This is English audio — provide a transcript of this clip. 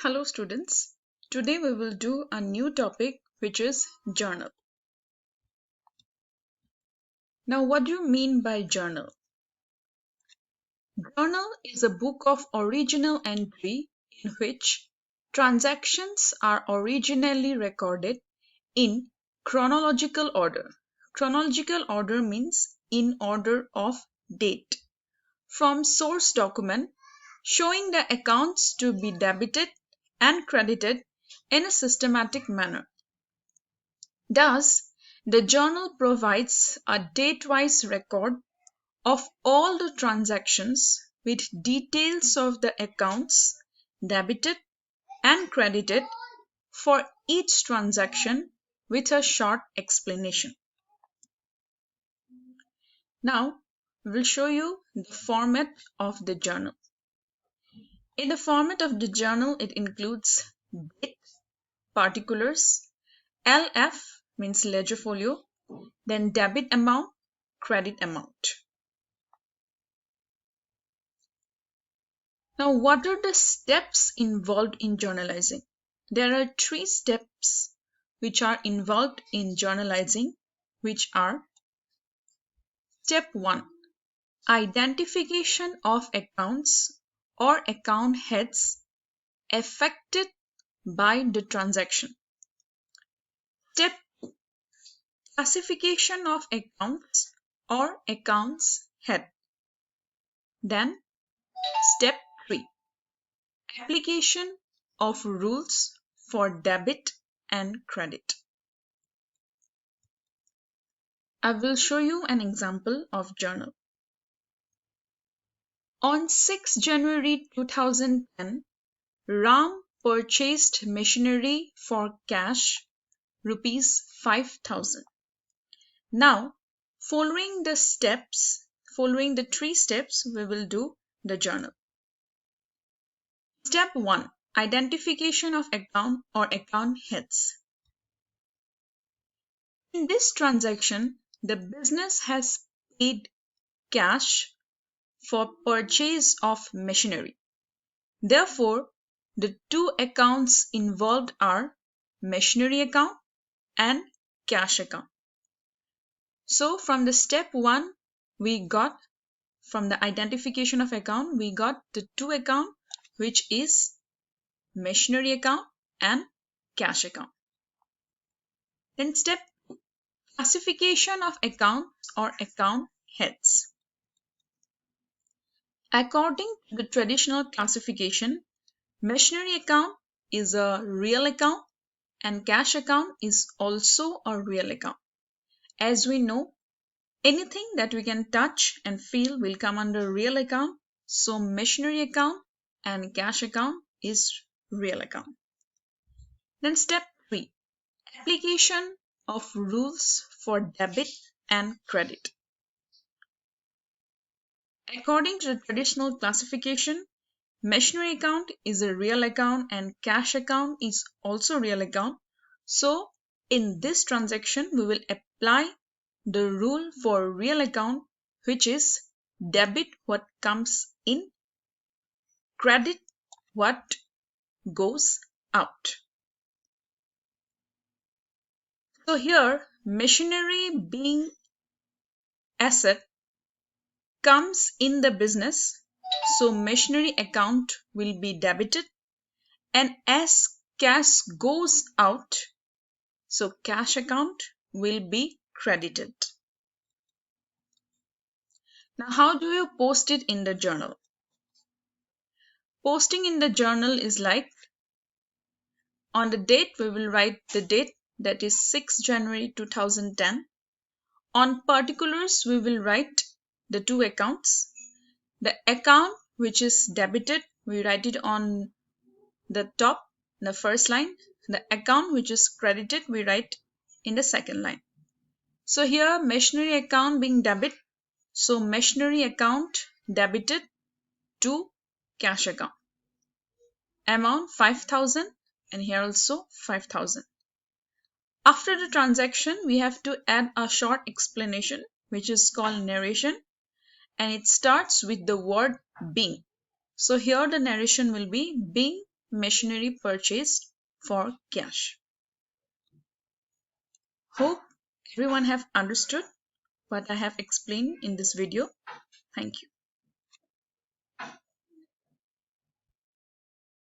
Hello students, today we will do a new topic which is journal. Now what do you mean by journal? Journal is a book of original entry in which transactions are originally recorded in chronological order. Chronological order means in order of date. From source document showing the accounts to be debited and credited in a systematic manner. Thus, the journal provides a date-wise record of all the transactions with details of the accounts debited and credited for each transaction with a short explanation. Now, we'll show you the format of the journal. In the format of the journal, it includes date, particulars, LF means ledger folio, then debit amount, credit amount. Now, what are the steps involved in journalizing? There are 3 steps which are involved in journalizing, which are: Step 1. Identification of accounts or account heads affected by the transaction. Step 2. Classification of accounts or accounts head. Then Step 3. Application of rules for debit and credit. I will show you an example of journal. On 6 January 2010, Ram purchased machinery for cash rupees 5,000. Now, following the 3 steps, we will do the journal. Step 1. Identification of account or account heads. In this transaction, the business has paid cash for purchase of machinery. Therefore, the 2 accounts involved are machinery account and cash account. So from the step 1, from the identification of account, we got the 2 account, which is machinery account and cash account. Then step 2, classification of accounts or account heads. According to the traditional classification, machinery account is a real account and cash account is also a real account. As we know, anything that we can touch and feel will come under real account. So machinery account and cash account is real account. Then step 3, application of rules for debit and credit. According to the traditional classification, machinery account is a real account and cash account is also real account. So in this transaction, we will apply the rule for real account, which is debit what comes in, credit what goes out. So here, machinery being asset comes in the business, so machinery account will be debited, and as cash goes out, so cash account will be credited. Now, how do you post it in the journal? Posting in the journal is like, on the date, we will write the date, that is 6 January 2010. On particulars, we will write the 2 accounts. The account which is debited, we write it on the top, the first line. The account which is credited, we write in the second line. So here, machinery account being debit, so machinery account debited to cash account. Amount 5,000 and here also 5,000. After the transaction, we have to add a short explanation which is called narration, and it starts with the word being. So here the narration will be: being machinery purchased for cash. Hope everyone have understood what I have explained in this video. Thank you.